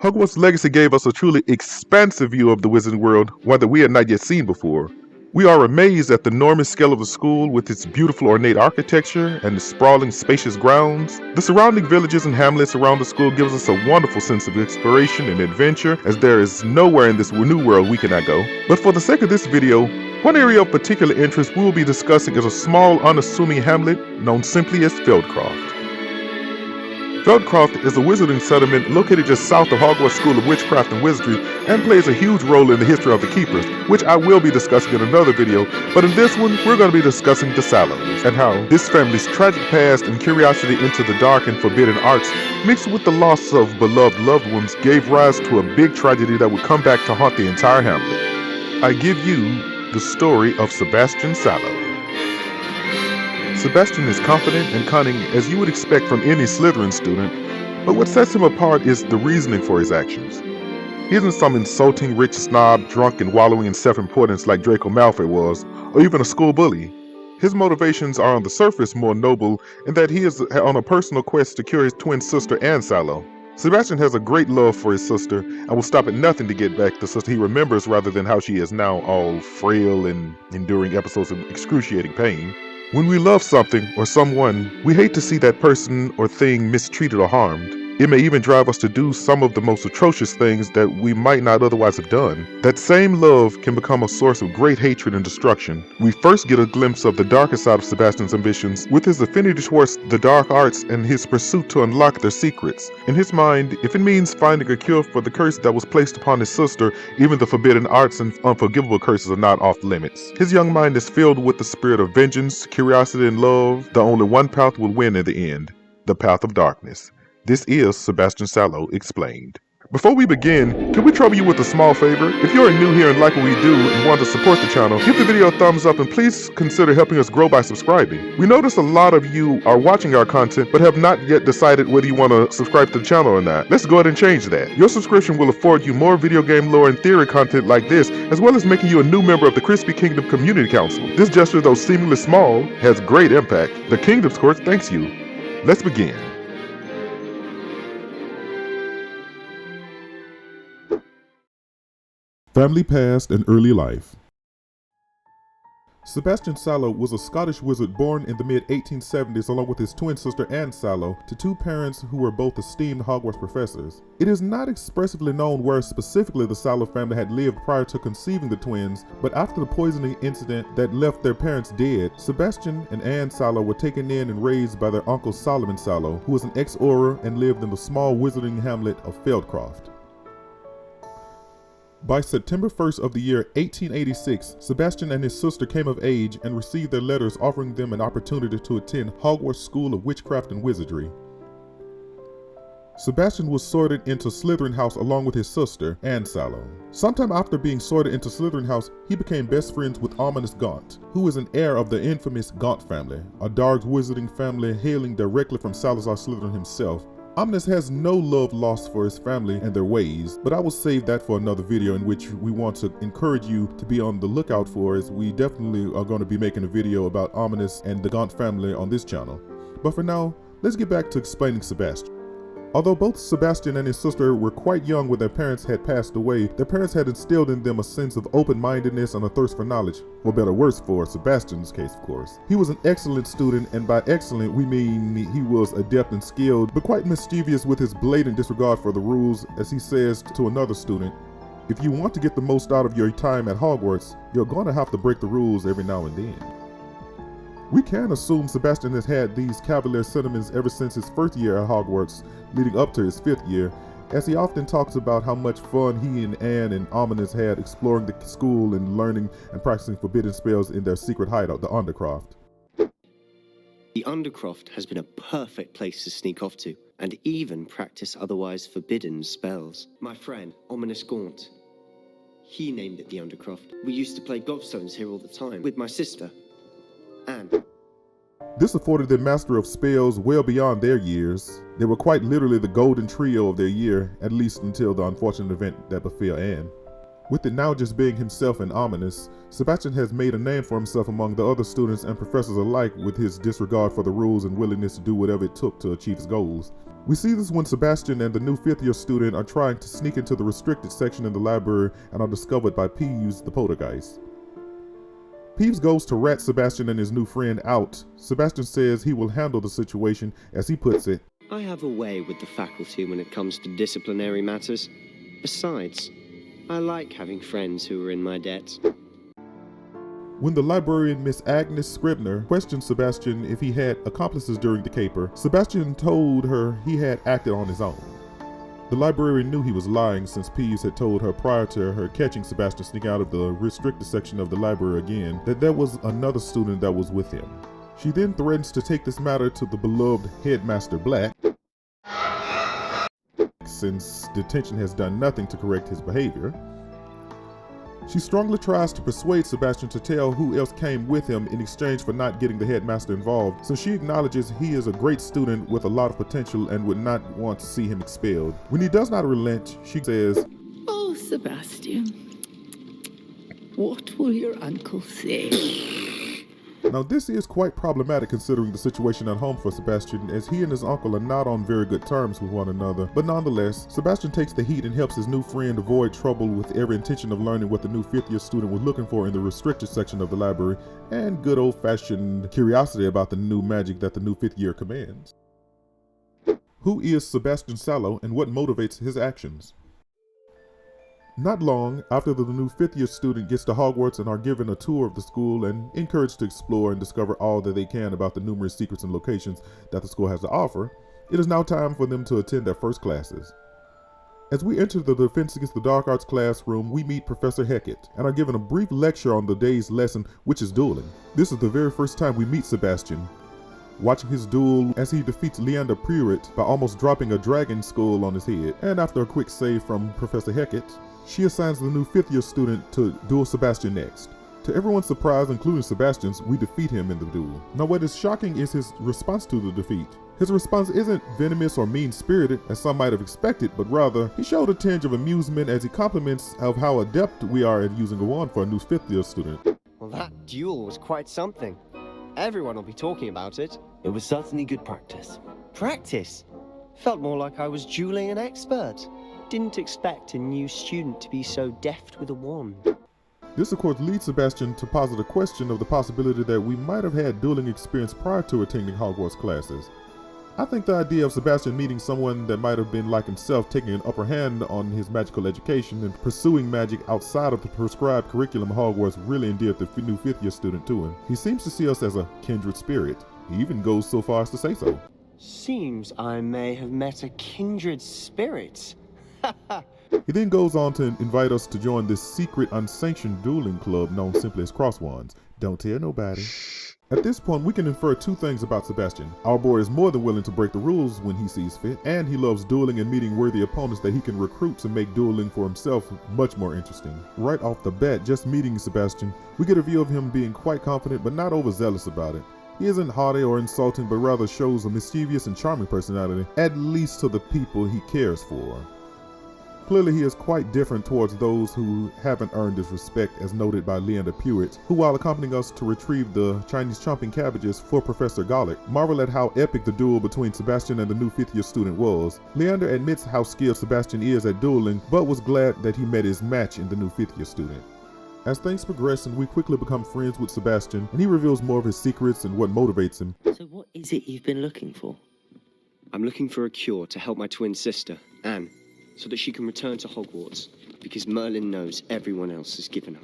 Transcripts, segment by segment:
Hogwarts Legacy gave us a truly expansive view of the wizarding world, one that we had not yet seen before. We are amazed at the enormous scale of the school with its beautiful ornate architecture and the sprawling spacious grounds. The surrounding villages and hamlets around the school gives us a wonderful sense of exploration and adventure, as there is nowhere in this new world we cannot go. But for the sake of this video, one area of particular interest we will be discussing is a small unassuming hamlet known simply as Feldcroft. Feldcroft is a wizarding settlement located just south of Hogwarts School of Witchcraft and Wizardry and plays a huge role in the history of the Keepers, which I will be discussing in another video, but in this one we're going to be discussing the Sallows and how this family's tragic past and curiosity into the dark and forbidden arts mixed with the loss of beloved loved ones gave rise to a big tragedy that would come back to haunt the entire hamlet. I give you the story of Sabastian Sallow. Sebastian is confident and cunning as you would expect from any Slytherin student, but what sets him apart is the reasoning for his actions. He isn't some insulting rich snob drunk and wallowing in self-importance like Draco Malfoy was, or even a school bully. His motivations are on the surface more noble in that he is on a personal quest to cure his twin sister Anne Sallow. Sebastian has a great love for his sister and will stop at nothing to get back the sister he remembers rather than how she is now, all frail and enduring episodes of excruciating pain. When we love something or someone, we hate to see that person or thing mistreated or harmed. It may even drive us to do some of the most atrocious things that we might not otherwise have done. That same love can become a source of great hatred and destruction. We first get a glimpse of the darker side of Sebastian's ambitions with his affinity towards the dark arts and his pursuit to unlock their secrets. In his mind, if it means finding a cure for the curse that was placed upon his sister, even the forbidden arts and unforgivable curses are not off limits. His young mind is filled with the spirit of vengeance, curiosity, and love. The only one path will win in the end, the path of darkness. This is Sabastian Sallow Explained. Before we begin, can we trouble you with a small favor? If you're new here and like what we do and want to support the channel, give the video a thumbs up and please consider helping us grow by subscribing. We notice a lot of you are watching our content but have not yet decided whether you want to subscribe to the channel or not. Let's go ahead and change that. Your subscription will afford you more video game lore and theory content like this, as well as making you a new member of the Chrisbkingdom Community Council. This gesture, though seemingly small, has great impact. The Kingdom's Court thanks you. Let's begin. Family past and early life. Sebastian Sallow was a Scottish wizard born in the mid-1870s along with his twin sister Anne Sallow to two parents who were both esteemed Hogwarts professors. It is not expressively known where specifically the Sallow family had lived prior to conceiving the twins, but after the poisoning incident that left their parents dead, Sebastian and Anne Sallow were taken in and raised by their uncle Solomon Sallow, who was an ex-Auror and lived in the small wizarding hamlet of Feldcroft. By September 1st of the year 1886, Sebastian and his sister came of age and received their letters offering them an opportunity to attend Hogwarts School of Witchcraft and Wizardry. Sebastian was sorted into Slytherin House along with his sister, Anne Sallow. Sometime after being sorted into Slytherin House, he became best friends with Ominous Gaunt, who is an heir of the infamous Gaunt family, a dark wizarding family hailing directly from Salazar Slytherin himself. Ominous has no love lost for his family and their ways, but I will save that for another video in which we want to encourage you to be on the lookout for, as we definitely are going to be making a video about Ominous and the Gaunt family on this channel. But for now, let's get back to explaining Sebastian. Although both Sebastian and his sister were quite young when their parents had passed away, their parents had instilled in them a sense of open-mindedness and a thirst for knowledge. For better or worse for Sebastian's case, of course. He was an excellent student, and by excellent we mean he was adept and skilled, but quite mischievous with his blatant disregard for the rules, as he says to another student, "If you want to get the most out of your time at Hogwarts, you're going to have to break the rules every now and then." We can assume Sebastian has had these cavalier sentiments ever since his first year at Hogwarts, leading up to his 5th year, as he often talks about how much fun he and Anne and Ominous had exploring the school and learning and practicing forbidden spells in their secret hideout, the Undercroft. The Undercroft has been a perfect place to sneak off to, and even practice otherwise forbidden spells. My friend, Ominous Gaunt, he named it the Undercroft. We used to play gobstones here all the time, with my sister, Anne. This afforded them mastery of spells well beyond their years. They were quite literally the golden trio of their year, at least until the unfortunate event that befell Anne. With it now just being himself and Ominous, Sebastian has made a name for himself among the other students and professors alike with his disregard for the rules and willingness to do whatever it took to achieve his goals. We see this when Sebastian and the new fifth-year student are trying to sneak into the restricted section in the library and are discovered by Peeves the poltergeist. Peeves goes to rat Sebastian and his new friend out. Sebastian says he will handle the situation, as he puts it. I have a way with the faculty when it comes to disciplinary matters. Besides, I like having friends who are in my debt. When the librarian Miss Agnes Scribner questioned Sebastian if he had accomplices during the caper, Sebastian told her he had acted on his own. The librarian knew he was lying since Peeves had told her prior to her catching Sebastian sneaking out of the restricted section of the library again that there was another student that was with him. She then threatens to take this matter to the beloved Headmaster Black, since detention has done nothing to correct his behavior. She strongly tries to persuade Sebastian to tell who else came with him in exchange for not getting the headmaster involved, since she acknowledges he is a great student with a lot of potential and would not want to see him expelled. When he does not relent, she says, "Oh, Sebastian, what will your uncle say?" Now this is quite problematic considering the situation at home for Sebastian, as he and his uncle are not on very good terms with one another, but nonetheless, Sebastian takes the heat and helps his new friend avoid trouble with every intention of learning what the new fifth-year student was looking for in the restricted section of the library, and good old-fashioned curiosity about the new magic that the new fifth year commands. Who is Sabastian Sallow and what motivates his actions? Not long after the new fifth-year student gets to Hogwarts and are given a tour of the school and encouraged to explore and discover all that they can about the numerous secrets and locations that the school has to offer, it is now time for them to attend their first classes. As we enter the Defense Against the Dark Arts classroom, we meet Professor Hecat and are given a brief lecture on the day's lesson, which is dueling. This is the very first time we meet Sebastian, watching his duel as he defeats Leander Prelude by almost dropping a dragon skull on his head, and after a quick save from Professor Hecat, she assigns the new fifth-year student to duel Sebastian next. To everyone's surprise, including Sebastian's, we defeat him in the duel. Now what is shocking is his response to the defeat. His response isn't venomous or mean-spirited, as some might have expected, but rather, he showed a tinge of amusement as he compliments of how adept we are at using a wand for a new fifth-year student. Well, that duel was quite something. Everyone will be talking about it. It was certainly good practice. Practice? Felt more like I was dueling an expert. Didn't expect a new student to be so deft with a wand. This of course leads Sebastian to posit a question of the possibility that we might have had dueling experience prior to attending Hogwarts classes. I think the idea of Sebastian meeting someone that might have been like himself, taking an upper hand on his magical education and pursuing magic outside of the prescribed curriculum of Hogwarts really endeared the new fifth-year student to him. He seems to see us as a kindred spirit. He even goes so far as to say so. Seems I may have met a kindred spirit. He then goes on to invite us to join this secret unsanctioned dueling club known simply as Crosswands. Don't tell nobody. At this point, we can infer two things about Sebastian. Our boy is more than willing to break the rules when he sees fit, and he loves dueling and meeting worthy opponents that he can recruit to make dueling for himself much more interesting. Right off the bat, just meeting Sebastian, we get a view of him being quite confident but not overzealous about it. He isn't haughty or insulting, but rather shows a mischievous and charming personality, at least to the people he cares for. Clearly he is quite different towards those who haven't earned his respect, as noted by Leander Prelude, who while accompanying us to retrieve the Chinese chomping cabbages for Professor Garlic, marvel at how epic the duel between Sebastian and the new fifth-year student was. Leander admits how skilled Sebastian is at dueling, but was glad that he met his match in the new fifth-year student. As things progress and we quickly become friends with Sebastian, and he reveals more of his secrets and what motivates him. So what is it you've been looking for? I'm looking for a cure to help my twin sister, Anne, so that she can return to Hogwarts, because Merlin knows everyone else has given up.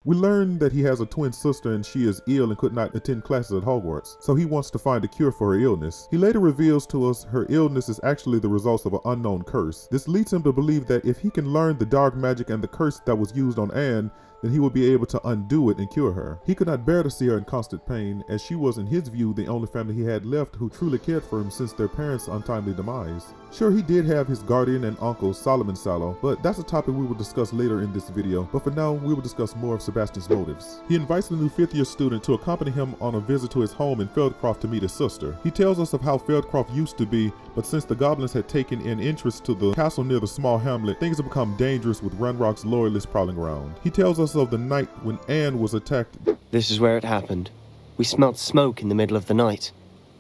We learn that he has a twin sister and she is ill and could not attend classes at Hogwarts, so he wants to find a cure for her illness. He later reveals to us her illness is actually the result of an unknown curse. This leads him to believe that if he can learn the dark magic and the curse that was used on Anne, then he would be able to undo it and cure her. He could not bear to see her in constant pain, as she was in his view the only family he had left who truly cared for him since their parents' untimely demise. Sure, he did have his guardian and uncle, Solomon Sallow, but that's a topic we will discuss later in this video. But for now, we will discuss more of Sebastian's motives. He invites the new fifth-year student to accompany him on a visit to his home in Feldcroft to meet his sister. He tells us of how Feldcroft used to be, but since the goblins had taken an interest to the castle near the small hamlet, things have become dangerous with Ranrock's loyalists prowling around. He tells us of the night when Anne was attacked. This is where it happened. We smelled smoke in the middle of the night.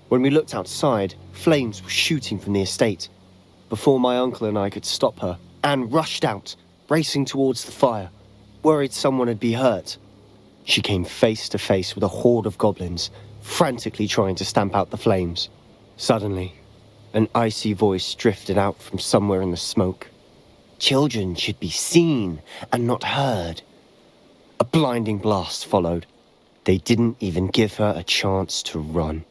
When we looked outside, flames were shooting from the estate. Before my uncle and I could stop her, Anne rushed out, racing towards the fire, worried someone had been hurt. She came face to face with a horde of goblins, frantically trying to stamp out the flames. Suddenly, an icy voice drifted out from somewhere in the smoke. Children should be seen and not heard. A blinding blast followed. They didn't even give her a chance to run.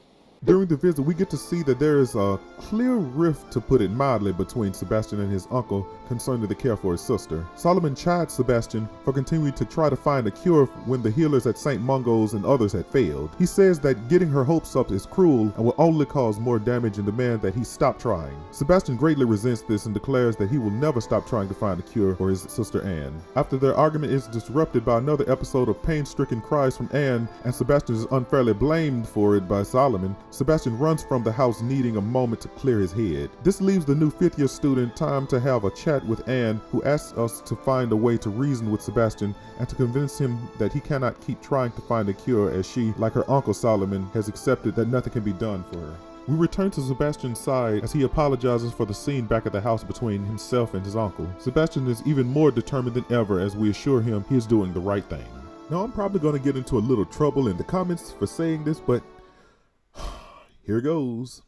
During the visit, we get to see that there is a clear rift, to put it mildly, between Sebastian and his uncle concerning the care for his sister. Solomon chides Sebastian for continuing to try to find a cure when the healers at St. Mungo's and others had failed. He says that getting her hopes up is cruel and will only cause more damage and demand that he stop trying. Sebastian greatly resents this and declares that he will never stop trying to find a cure for his sister Anne. After their argument is disrupted by another episode of pain-stricken cries from Anne, and Sebastian is unfairly blamed for it by Solomon, Sebastian runs from the house needing a moment to clear his head. This leaves the new fifth-year student time to have a chat with Anne, who asks us to find a way to reason with Sebastian and to convince him that he cannot keep trying to find a cure, as she, like her uncle Solomon, has accepted that nothing can be done for her. We return to Sebastian's side as he apologizes for the scene back at the house between himself and his uncle. Sebastian is even more determined than ever as we assure him he is doing the right thing. Now, I'm probably going to get into a little trouble in the comments for saying this, but here goes.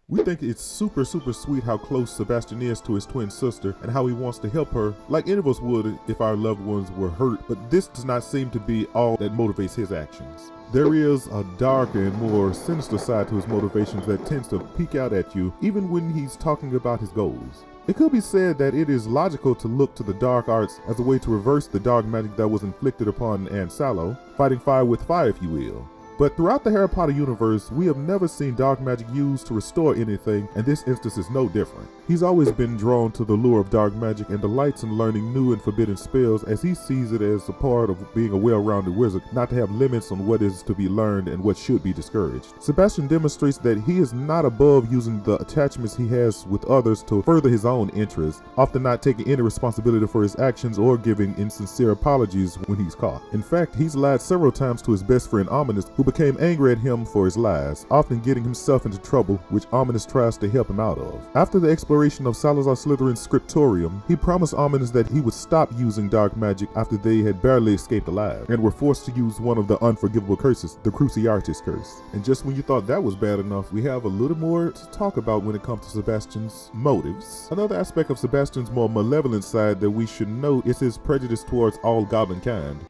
We think it's super sweet how close Sebastian is to his twin sister and how he wants to help her like any of us would if our loved ones were hurt, but this does not seem to be all that motivates his actions. There is a darker and more sinister side to his motivations that tends to peek out at you even when he's talking about his goals. It could be said that it is logical to look to the dark arts as a way to reverse the dark magic that was inflicted upon Anne Sallow, fighting fire with fire if you will. But throughout the Harry Potter universe, we have never seen dark magic used to restore anything, and this instance is no different. He's always been drawn to the lure of dark magic and delights in learning new and forbidden spells, as he sees it as a part of being a well-rounded wizard, not to have limits on what is to be learned and what should be discouraged. Sebastian demonstrates that he is not above using the attachments he has with others to further his own interests, often not taking any responsibility for his actions or giving insincere apologies when he's caught. In fact, he's lied several times to his best friend Ominous, who became angry at him for his lies, often getting himself into trouble, which Ominous tries to help him out of. After the exploration of Salazar Slytherin's scriptorium, he promised Ominous that he would stop using dark magic after they had barely escaped alive, and were forced to use one of the unforgivable curses, the Cruciatus curse. And just when you thought that was bad enough, we have a little more to talk about when it comes to Sebastian's motives. Another aspect of Sebastian's more malevolent side that we should note is his prejudice towards all goblin kind.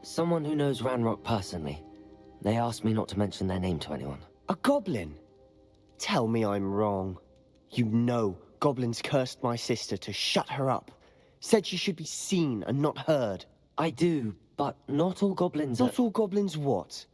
Someone who knows Ranrock personally. They asked me not to mention their name to anyone. A goblin? Tell me I'm wrong. You know goblins cursed my sister to shut her up. Said she should be seen and not heard. I do, but not all goblins Not all goblins what?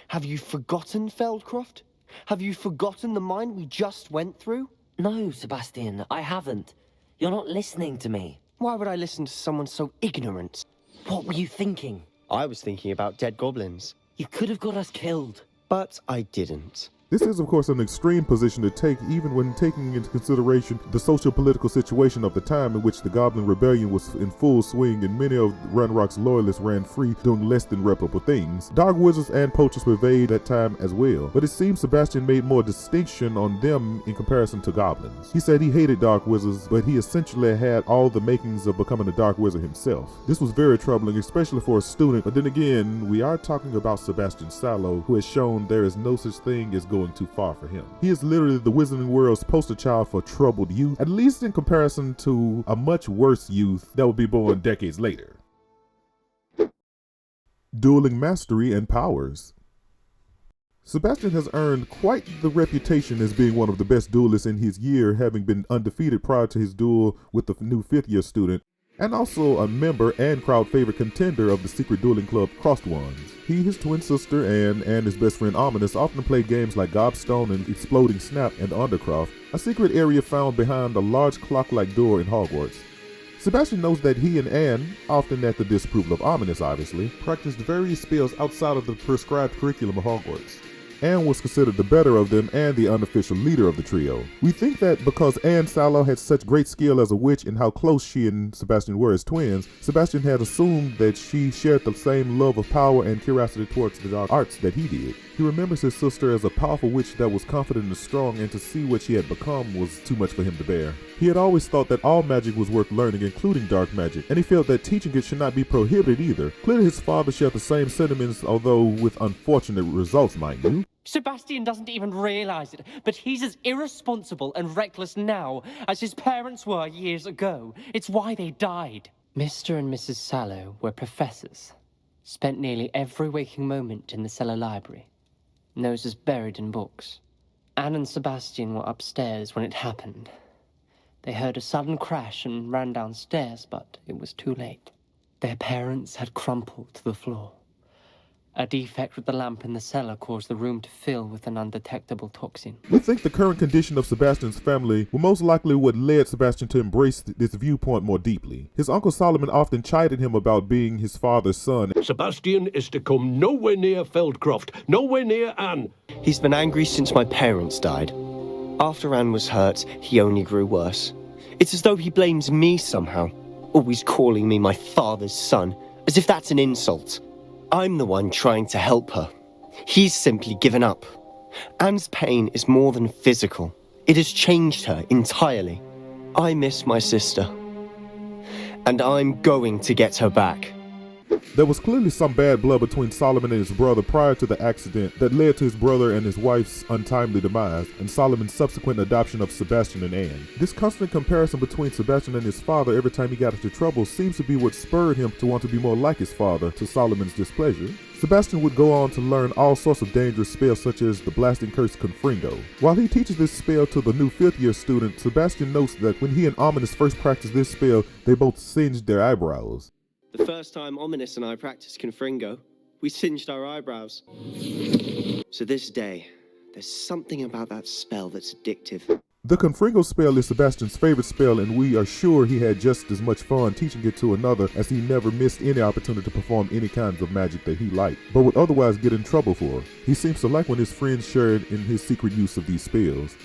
Have you forgotten Feldcroft? Have you forgotten the mine we just went through? No, Sebastian, I haven't. You're not listening to me. Why would I listen to someone so ignorant? What were you thinking? I was thinking about dead goblins. You could have got us killed. But I didn't. This is, of course, an extreme position to take, even when taking into consideration the socio-political situation of the time in which the Goblin Rebellion was in full swing and many of Ranrock's loyalists ran free doing less than reputable things. Dark wizards and poachers pervade that time as well, but it seems Sebastian made more distinction on them in comparison to goblins. He said he hated dark wizards, but he essentially had all the makings of becoming a dark wizard himself. This was very troubling, especially for a student, but then again, we are talking about Sabastian Sallow, who has shown there is no such thing as going too far for him. He is literally the wizarding world's poster child for troubled youth, at least in comparison to a much worse youth that would be born decades later. Dueling mastery and powers. Sebastian has earned quite the reputation as being one of the best duelists in his year, having been undefeated prior to his duel with the new fifth-year student, and also a member and crowd favorite contender of the secret dueling club Crossed Ones. He, his twin sister, and his best friend Ominous often play games like Gobstone and Exploding Snap and Undercroft, a secret area found behind a large clock-like door in Hogwarts. Sebastian knows that he and Anne, often at the disapproval of Ominous obviously, practiced various spells outside of the prescribed curriculum of Hogwarts. Anne was considered the better of them and the unofficial leader of the trio. We think that because Anne Sallow had such great skill as a witch and how close she and Sebastian were as twins, Sebastian had assumed that she shared the same love of power and curiosity towards the dark arts that he did. He remembers his sister as a powerful witch that was confident and strong, and to see what she had become was too much for him to bear. He had always thought that all magic was worth learning, including dark magic, and he felt that teaching it should not be prohibited either. Clearly his father shared the same sentiments, although with unfortunate results, mind you. Sebastian doesn't even realize it, but he's as irresponsible and reckless now as his parents were years ago. It's why they died. Mr. and Mrs. Sallow were professors. Spent nearly every waking moment in the cellar library. Noses buried in books. Anne and Sebastian were upstairs when it happened. They heard a sudden crash and ran downstairs, but it was too late. Their parents had crumpled to the floor. A defect with the lamp in the cellar caused the room to fill with an undetectable toxin. We think the current condition of Sebastian's family were most likely what led Sebastian to embrace this viewpoint more deeply. His uncle Solomon often chided him about being his father's son. Sebastian is to come nowhere near Feldcroft, nowhere near Anne. He's been angry since my parents died. After Anne was hurt, he only grew worse. It's as though he blames me somehow, always calling me my father's son, as if that's an insult. I'm the one trying to help her. He's simply given up. Anne's pain is more than physical. It has changed her entirely. I miss my sister. And I'm going to get her back. There was clearly some bad blood between Solomon and his brother prior to the accident that led to his brother and his wife's untimely demise, and Solomon's subsequent adoption of Sebastian and Anne. This constant comparison between Sebastian and his father every time he got into trouble seems to be what spurred him to want to be more like his father, to Solomon's displeasure. Sebastian would go on to learn all sorts of dangerous spells such as the blasting curse Confringo. While he teaches this spell to the new 5th year student, Sebastian notes that when he and Ominous first practiced this spell, they both singed their eyebrows. The first time Ominous and I practiced Confringo, we singed our eyebrows. So this day, there's something about that spell that's addictive. The Confringo spell is Sebastian's favorite spell, and we are sure he had just as much fun teaching it to another, as he never missed any opportunity to perform any kinds of magic that he liked, but would otherwise get in trouble for. He seems to like when his friends shared in his secret use of these spells.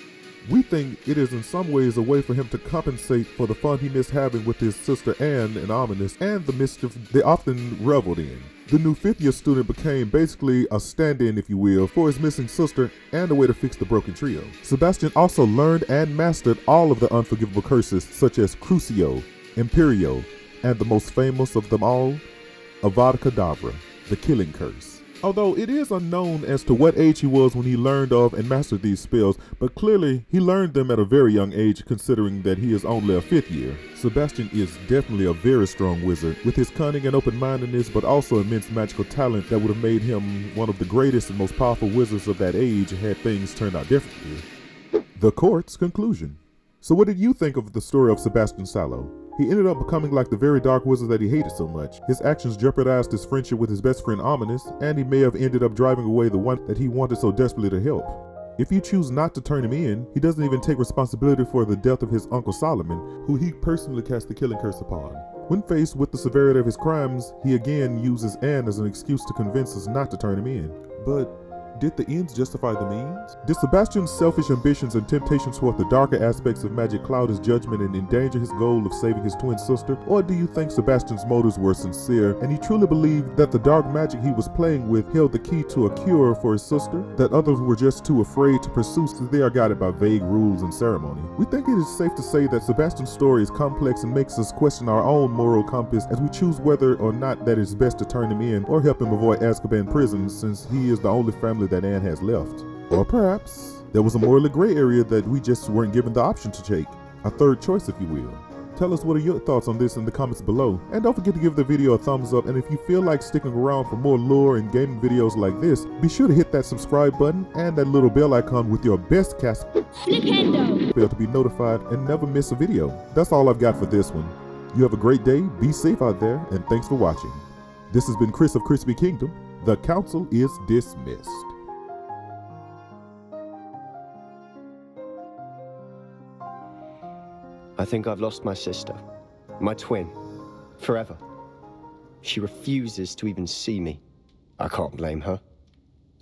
We think it is in some ways a way for him to compensate for the fun he missed having with his sister Anne and Ominous, and the mischief they often reveled in. The new 5th year student became basically a stand-in, if you will, for his missing sister and a way to fix the broken trio. Sebastian also learned and mastered all of the unforgivable curses such as Crucio, Imperio, and the most famous of them all, Avada Kedavra, the killing curse. Although it is unknown as to what age he was when he learned of and mastered these spells, but clearly he learned them at a very young age considering that he is only a 5th year. Sebastian is definitely a very strong wizard, with his cunning and open-mindedness, but also immense magical talent that would have made him one of the greatest and most powerful wizards of that age had things turned out differently. The court's conclusion. So what did you think of the story of Sabastian Sallow? He ended up becoming like the very dark wizard that he hated so much. His actions jeopardized his friendship with his best friend Ominous, and he may have ended up driving away the one that he wanted so desperately to help. If you choose not to turn him in, he doesn't even take responsibility for the death of his uncle Solomon, who he personally cast the killing curse upon. When faced with the severity of his crimes, he again uses Anne as an excuse to convince us not to turn him in. But did the ends justify the means? Did Sebastian's selfish ambitions and temptations toward the darker aspects of magic cloud his judgment and endanger his goal of saving his twin sister? Or do you think Sebastian's motives were sincere and he truly believed that the dark magic he was playing with held the key to a cure for his sister, that others were just too afraid to pursue since they are guided by vague rules and ceremony? We think it is safe to say that Sebastian's story is complex and makes us question our own moral compass as we choose whether or not that it's best to turn him in or help him avoid Azkaban prison, since he is the only family that Anne has left. Or perhaps there was a morally gray area that we just weren't given the option to take, a third choice if you will. Tell us what are your thoughts on this in the comments below, and don't forget to give the video a thumbs up, and if you feel like sticking around for more lore and gaming videos like this, be sure to hit that subscribe button and that little bell icon with your best cast bell to be notified and never miss a video. That's all I've got for this one. You have a great day, be safe out there, and thanks for watching. This has been Chris of Chrisbkingdom. The council is dismissed. I think I've lost my sister, my twin, forever. She refuses to even see me. I can't blame her.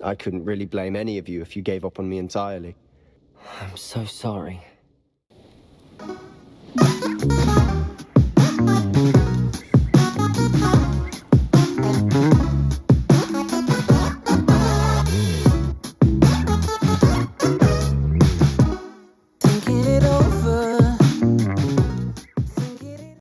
I couldn't really blame any of you if you gave up on me entirely. I'm so sorry.